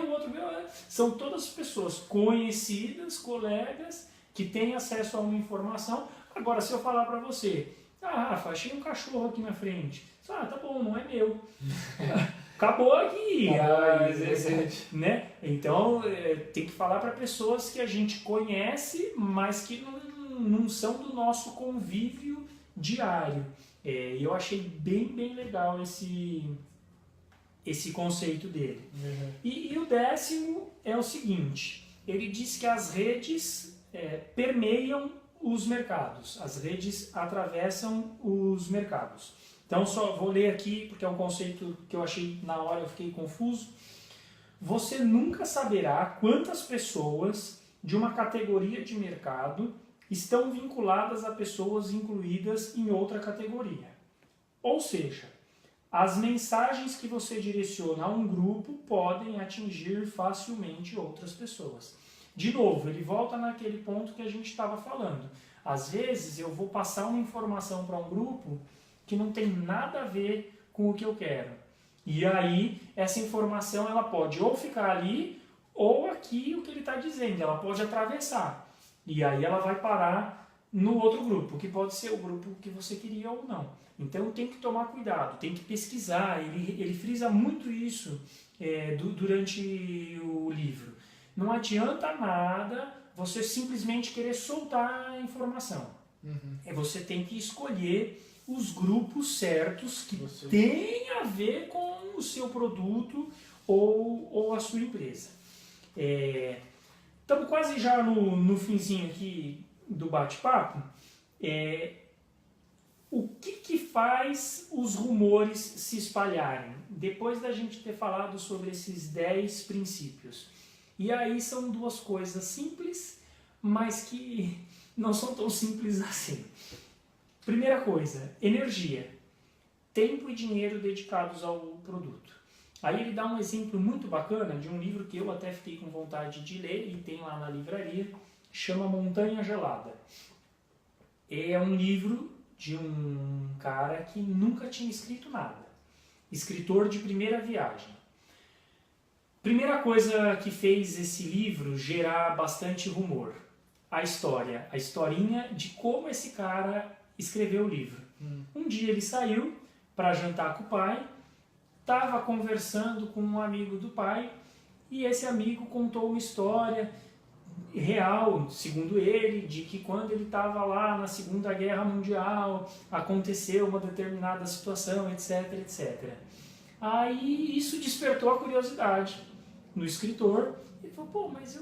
São todas pessoas conhecidas, colegas, que têm acesso a uma informação. Agora, se eu falar para você, Rafa, achei um cachorro aqui na frente. Tá bom, não é meu. Acabou aqui. Né? Então, tem que falar para pessoas que a gente conhece, mas que não são do nosso convívio diário. E eu achei bem legal esse conceito dele. E o 10º é o seguinte, ele diz que as redes permeiam os mercados, as redes atravessam os mercados. Então só vou ler aqui, porque é um conceito que eu achei na hora, eu fiquei confuso. Você nunca saberá quantas pessoas de uma categoria de mercado estão vinculadas a pessoas incluídas em outra categoria. Ou seja, as mensagens que você direciona a um grupo podem atingir facilmente outras pessoas. De novo, ele volta naquele ponto que a gente estava falando. Às vezes eu vou passar uma informação para um grupo que não tem nada a ver com o que eu quero. E aí, essa informação ela pode ou ficar ali, ou aqui o que ele está dizendo, ela pode atravessar. E aí ela vai parar no outro grupo, que pode ser o grupo que você queria ou não. Então tem que tomar cuidado, tem que pesquisar, ele frisa muito isso durante o livro. Não adianta nada você simplesmente querer soltar a informação. Você tem que escolher os grupos certos que têm a ver com o seu produto ou a sua empresa. Estamos quase já no finzinho aqui do bate-papo. O que faz os rumores se espalharem? Depois da gente ter falado sobre esses 10 princípios. E aí são duas coisas simples, mas que não são tão simples assim. Primeira coisa, energia. Tempo e dinheiro dedicados ao produto. Aí ele dá um exemplo muito bacana de um livro que eu até fiquei com vontade de ler e tem lá na livraria, chama Montanha Gelada. É um livro de um cara que nunca tinha escrito nada. Escritor de primeira viagem. Primeira coisa que fez esse livro gerar bastante rumor. A história, a historinha de como esse cara escreveu o livro. Um dia ele saiu para jantar com o pai, estava conversando com um amigo do pai e esse amigo contou uma história real, segundo ele, de que quando ele estava lá na Segunda Guerra Mundial, aconteceu uma determinada situação, etc, etc. Aí isso despertou a curiosidade no escritor. Ele falou, pô, mas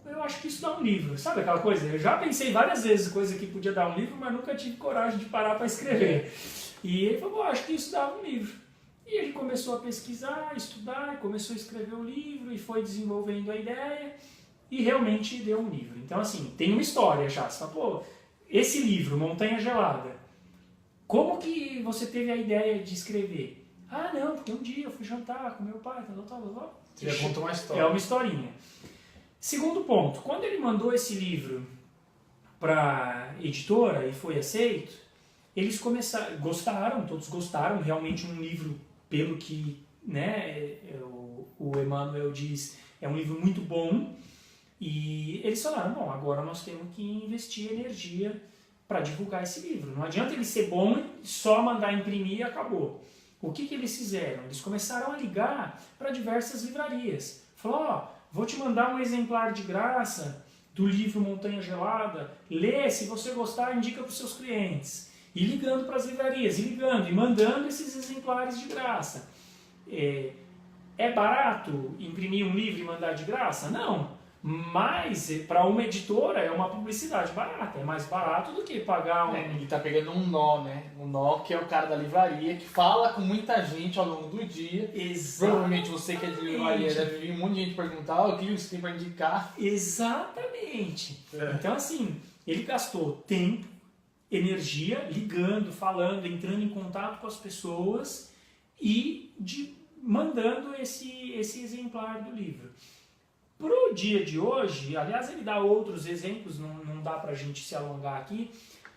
eu acho que isso dá um livro. Sabe aquela coisa? Eu já pensei várias vezes coisa que podia dar um livro, mas nunca tive coragem de parar para escrever. E ele falou, pô, acho que isso dá um livro. E ele começou a pesquisar, estudar, começou a escrever o livro e foi desenvolvendo a ideia e realmente deu um livro. Então, assim, tem uma história já. Você fala, pô, esse livro, Montanha Gelada, como que você teve a ideia de escrever? Ah, não, porque um dia eu fui jantar com meu pai, tal. Você já contou uma história. É uma historinha. Segundo ponto, quando ele mandou esse livro para a editora e foi aceito, eles gostaram, todos gostaram, realmente um livro, pelo que, né, o Emmanuel diz, é um livro muito bom, e eles falaram, bom, agora nós temos que investir energia para divulgar esse livro. Não adianta ele ser bom e só mandar imprimir e acabou. O que eles fizeram? Eles começaram a ligar para diversas livrarias. Falou, vou te mandar um exemplar de graça do livro Montanha Gelada, lê, se você gostar, indica para os seus clientes. E ligando para as livrarias, e ligando, e mandando esses exemplares de graça. É barato imprimir um livro e mandar de graça? Não. Mas, para uma editora, é uma publicidade barata. É mais barato do que pagar um... Ele está pegando um nó, né? Um nó que é o cara da livraria, que fala com muita gente ao longo do dia. Exatamente. Provavelmente você que é de livraria deve vir um monte de gente perguntar o que você tem para indicar. Exatamente. Então, assim, ele gastou tempo, energia, ligando, falando, entrando em contato com as pessoas e mandando esse exemplar do livro. Para o dia de hoje, aliás, ele dá outros exemplos, não dá para a gente se alongar aqui,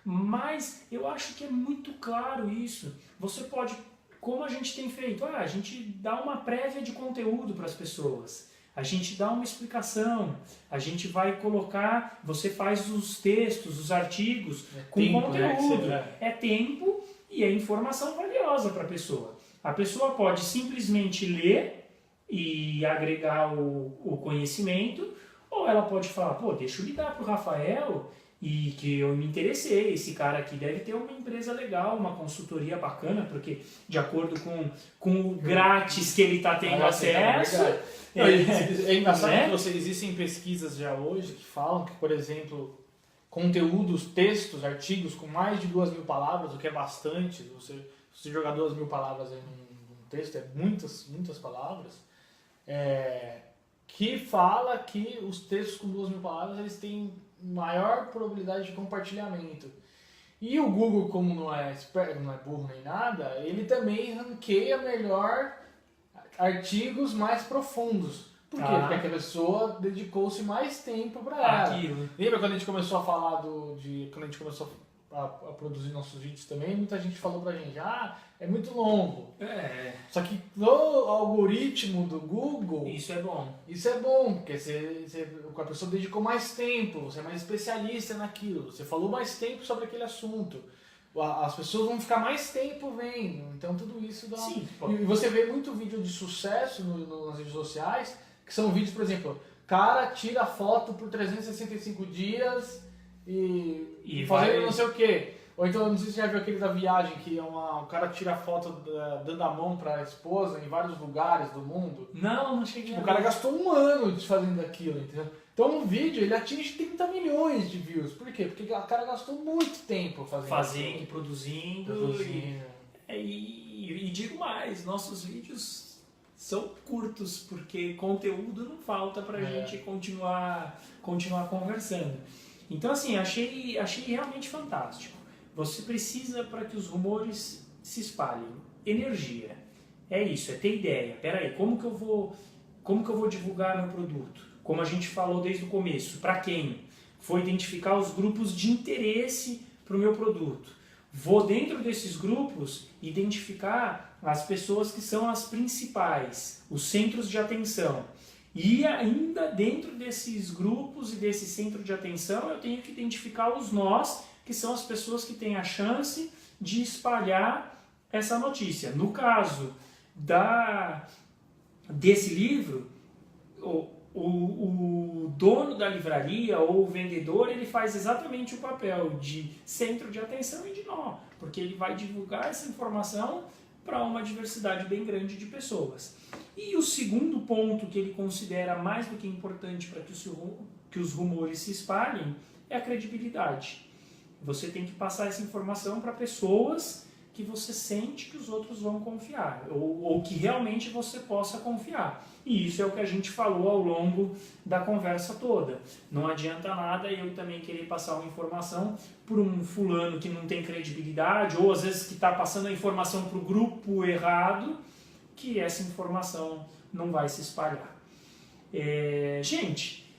mas eu acho que é muito claro isso. Você pode, como a gente tem feito, a gente dá uma prévia de conteúdo para as pessoas, a gente dá uma explicação, a gente vai colocar, você faz os textos, os artigos com tempo, conteúdo. Né, é tempo e é informação valiosa para a pessoa. A pessoa pode simplesmente ler e agregar o conhecimento, ou ela pode falar, pô, deixa eu ligar para o Rafael e que eu me interessei, esse cara aqui deve ter uma empresa legal, uma consultoria bacana, porque de acordo com o grátis que ele está tendo acesso... É engraçado que existem pesquisas já hoje que falam que, por exemplo, conteúdos, textos, artigos com mais de 2.000 palavras, o que é bastante, você jogar 2.000 palavras aí num texto, é muitas palavras, que fala que os textos com 2.000 palavras eles têm maior probabilidade de compartilhamento. E o Google, como não é burro nem nada, ele também ranqueia melhor artigos mais profundos. Por quê? Porque a pessoa dedicou-se mais tempo para ela. Lembra quando a gente começou a falar quando a gente começou a produzir nossos vídeos também, muita gente falou pra gente, é muito longo. Só que no algoritmo do Google... Isso é bom. Isso é bom, porque a pessoa dedicou mais tempo, você é mais especialista naquilo, você falou mais tempo sobre aquele assunto. As pessoas vão ficar mais tempo vendo, então tudo isso dá... Sim. E você vê muito vídeo de sucesso nas redes sociais, que são vídeos, por exemplo, cara tira foto por 365 dias... E fazendo não sei o que. Ou então, não sei se você já viu aquele da viagem, que o cara tira foto dando a mão pra esposa em vários lugares do mundo. Não cheguei a ver. O cara gastou um ano fazendo aquilo, entendeu? Então um vídeo, ele atinge 30 milhões de views. Por quê? Porque o cara gastou muito tempo fazendo e produzindo. E digo mais, nossos vídeos são curtos, porque conteúdo não falta pra gente continuar conversando. Então, assim, achei realmente fantástico. Você precisa, para que os rumores se espalhem, energia. É isso, é ter ideia. Peraí, como que eu vou divulgar meu produto? Como a gente falou desde o começo, para quem? Vou identificar os grupos de interesse para o meu produto. Vou, dentro desses grupos, identificar as pessoas que são as principais, os centros de atenção. E ainda dentro desses grupos e desse centro de atenção, eu tenho que identificar os nós, que são as pessoas que têm a chance de espalhar essa notícia. No caso desse livro, o dono da livraria ou o vendedor, ele faz exatamente o papel de centro de atenção e de nó, porque ele vai divulgar essa informação para uma diversidade bem grande de pessoas. E o segundo ponto que ele considera mais do que importante para que os rumores se espalhem é a credibilidade. Você tem que passar essa informação para pessoas que você sente que os outros vão confiar, ou que realmente você possa confiar. E isso é o que a gente falou ao longo da conversa toda. Não adianta nada eu também querer passar uma informação por um fulano que não tem credibilidade, ou às vezes que está passando a informação para o grupo errado, que essa informação não vai se espalhar. Gente,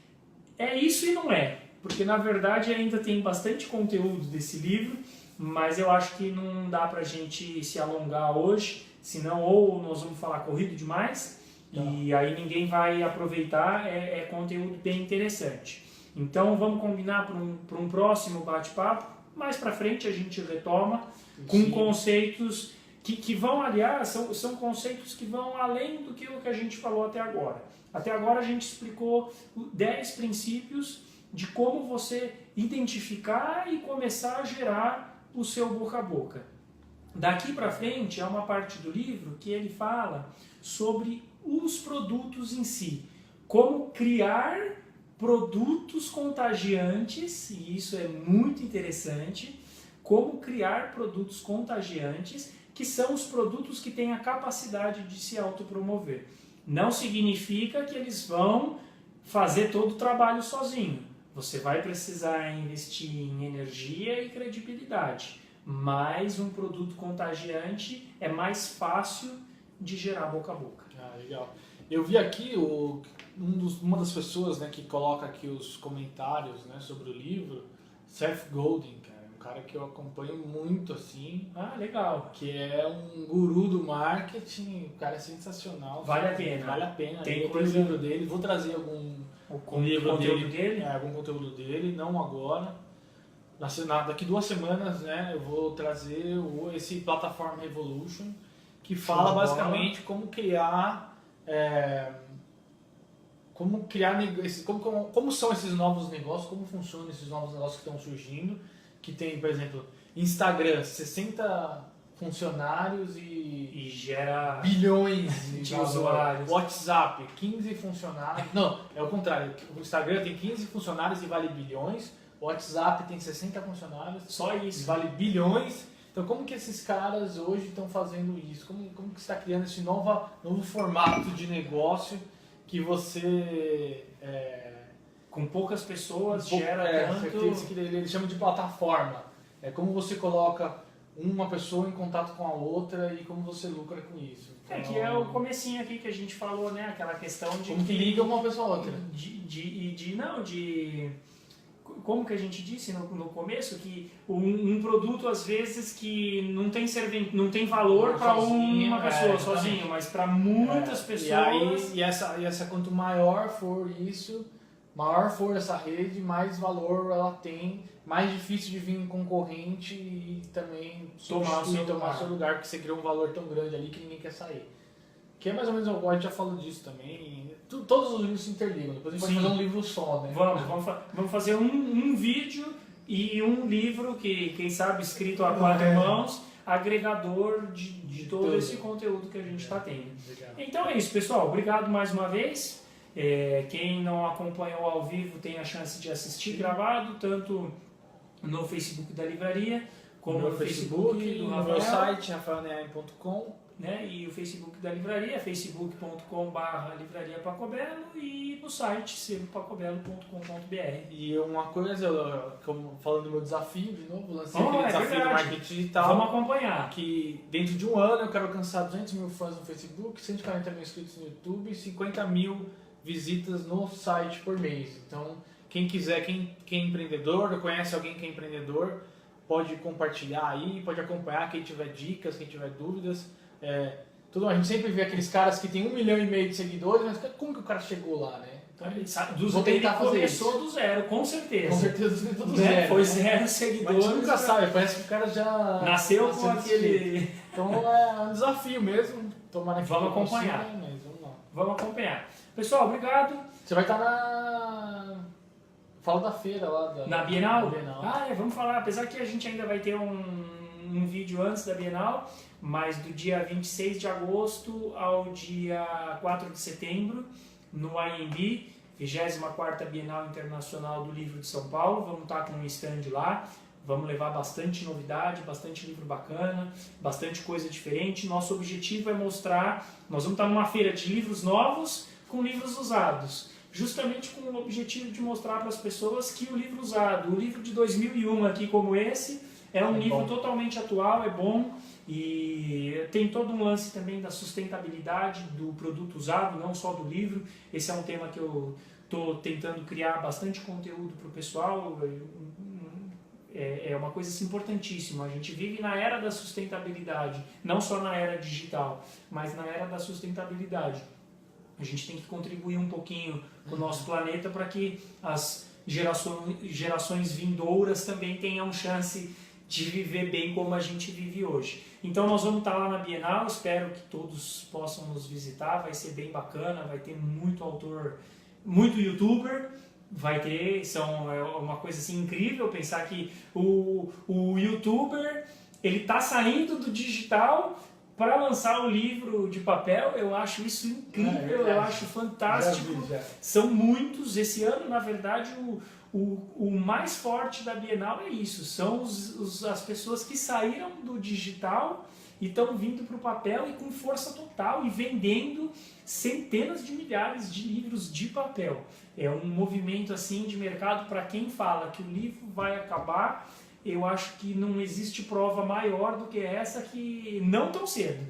é isso e não é, porque na verdade ainda tem bastante conteúdo desse livro, mas eu acho que não dá pra gente se alongar hoje, senão ou nós vamos falar corrido demais, e aí ninguém vai aproveitar, é conteúdo bem interessante. Então vamos combinar para um próximo bate-papo, mais pra frente a gente retoma, com conceitos que vão, aliás, são conceitos que vão além do que o que a gente falou até agora. Até agora a gente explicou 10 princípios de como você identificar e começar a gerar o seu boca a boca. Daqui para frente é uma parte do livro que ele fala sobre os produtos em si, como criar produtos contagiantes, e isso é muito interessante, como criar produtos contagiantes, que são os produtos que têm a capacidade de se autopromover. Não significa que eles vão fazer todo o trabalho sozinho. Você vai precisar investir em energia e credibilidade, mas um produto contagiante é mais fácil de gerar boca a boca. Ah, legal. Eu vi aqui uma das pessoas, né, que coloca aqui os comentários, né, sobre o livro, Seth Godin, cara, um cara que eu acompanho muito assim. Ah, legal. Que é um guru do marketing, o cara é sensacional. Vale a pena. Vale a pena. Tem o livro dele, vou trazer algum conteúdo dele? Algum conteúdo dele, não agora. Daqui 2 semanas, né, eu vou trazer esse Platform Revolution, que fala basicamente como criar como são esses novos negócios, como funcionam esses novos negócios que estão surgindo, que tem, por exemplo, Instagram, 60 funcionários e gera bilhões de usuários. WhatsApp, 15 funcionários. Não, é o contrário. O Instagram tem 15 funcionários e vale bilhões. O WhatsApp tem 60 funcionários. Só isso. E vale bilhões. Então, como que esses caras hoje estão fazendo isso? Como que você está criando esse novo formato de negócio que você... com poucas pessoas gera tanto... Ele chama de plataforma. É como você coloca uma pessoa em contato com a outra e como você lucra com isso. Então, que é o comecinho aqui que a gente falou, né? Aquela questão de... Como que liga uma pessoa a outra. Como que a gente disse no começo, que um produto, às vezes, que não tem valor para uma pessoa sozinho, mas para muitas pessoas... E essa quanto maior for isso, maior for essa rede, mais valor ela tem, mais difícil de vir concorrente e também tomar seu lugar, porque você criou um valor tão grande ali que ninguém quer sair. Que é mais ou menos, a gente já falou disso também, todos os livros se interligam, depois a gente pode fazer um livro só, né? Vamos fazer um vídeo e um livro que, quem sabe, escrito a 4 mãos, agregador de todo esse conteúdo que a gente está tendo. Legal. Então é isso, pessoal. Obrigado mais uma vez. Quem não acompanhou ao vivo tem a chance de assistir gravado, tanto no Facebook da livraria, como no Facebook do no meu site, rafaelneaim.com, né? E o Facebook da livraria, facebook.com/livraria Pacobello, e no site sebopacobello.com.br. E uma coisa, falando do meu desafio, de novo, lancei aquele desafio do marketing digital. Vamos acompanhar. Que dentro de um ano eu quero alcançar 200 mil fãs no Facebook, 140 mil inscritos no YouTube e 50 mil visitas no site por mês. Então, quem quiser, quem é empreendedor, conhece alguém que é empreendedor, pode compartilhar aí, pode acompanhar, quem tiver dicas, quem tiver dúvidas. A gente sempre vê aqueles caras que tem 1,5 milhão de seguidores, mas como que o cara chegou lá, né? Então, vou tentar fazer começou isso. Do zero, com certeza. Com certeza do zero. Foi 0 seguidores. Mas nunca sabe, parece que o cara já... Nasceu com aquele... Então é um desafio mesmo. Vamos acompanhar. Mas vamos lá. Vamos acompanhar. Pessoal, obrigado. Você vai estar na... Fala da feira lá. Na Bienal? Na Bienal. Vamos falar. Apesar que a gente ainda vai ter um vídeo antes da Bienal, mas do dia 26 de agosto ao dia 4 de setembro, no IMB, 24ª Bienal Internacional do Livro de São Paulo. Vamos estar com um stand lá. Vamos levar bastante novidade, bastante livro bacana, bastante coisa diferente. Nosso objetivo é mostrar... Nós vamos estar numa feira de livros novos com livros usados. Justamente com o objetivo de mostrar para as pessoas que o livro usado, o livro de 2001 aqui como esse, é um livro totalmente atual, é bom e tem todo um lance também da sustentabilidade do produto usado, não só do livro. Esse é um tema que eu estou tentando criar bastante conteúdo para o pessoal. É uma coisa assim, importantíssima. A gente vive na era da sustentabilidade, não só na era digital, mas na era da sustentabilidade. A gente tem que contribuir um pouquinho com o nosso planeta para que as gerações vindouras também tenham chance de viver bem como a gente vive hoje. Então nós vamos estar lá na Bienal, espero que todos possam nos visitar, vai ser bem bacana, vai ter muito autor, muito youtuber, vai ter, é uma coisa assim incrível pensar que o youtuber, ele está saindo do digital para lançar o livro de papel. Eu acho isso incrível, eu acho fantástico. São muitos. Esse ano, na verdade, o mais forte da Bienal é isso. São as pessoas que saíram do digital e estão vindo para o papel e com força total e vendendo centenas de milhares de livros de papel. É um movimento assim de mercado. Para quem fala que o livro vai acabar, eu acho que não existe prova maior do que essa, que não tão cedo,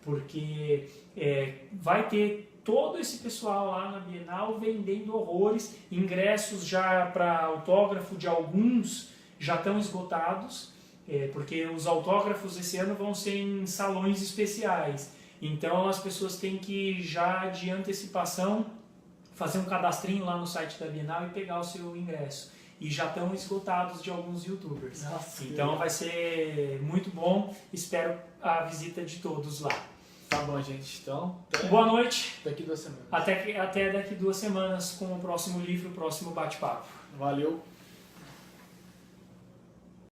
porque vai ter todo esse pessoal lá na Bienal vendendo horrores, ingressos já para autógrafo de alguns já estão esgotados, porque os autógrafos esse ano vão ser em salões especiais, então as pessoas têm que já de antecipação fazer um cadastrinho lá no site da Bienal e pegar o seu ingresso. E já estão esgotados de alguns youtubers. Nossa, então vai ser muito bom. Espero a visita de todos lá. Tá bom, gente. Então, boa noite. Daqui 2 semanas. Até daqui 2 semanas com o próximo livro, o próximo bate-papo. Valeu.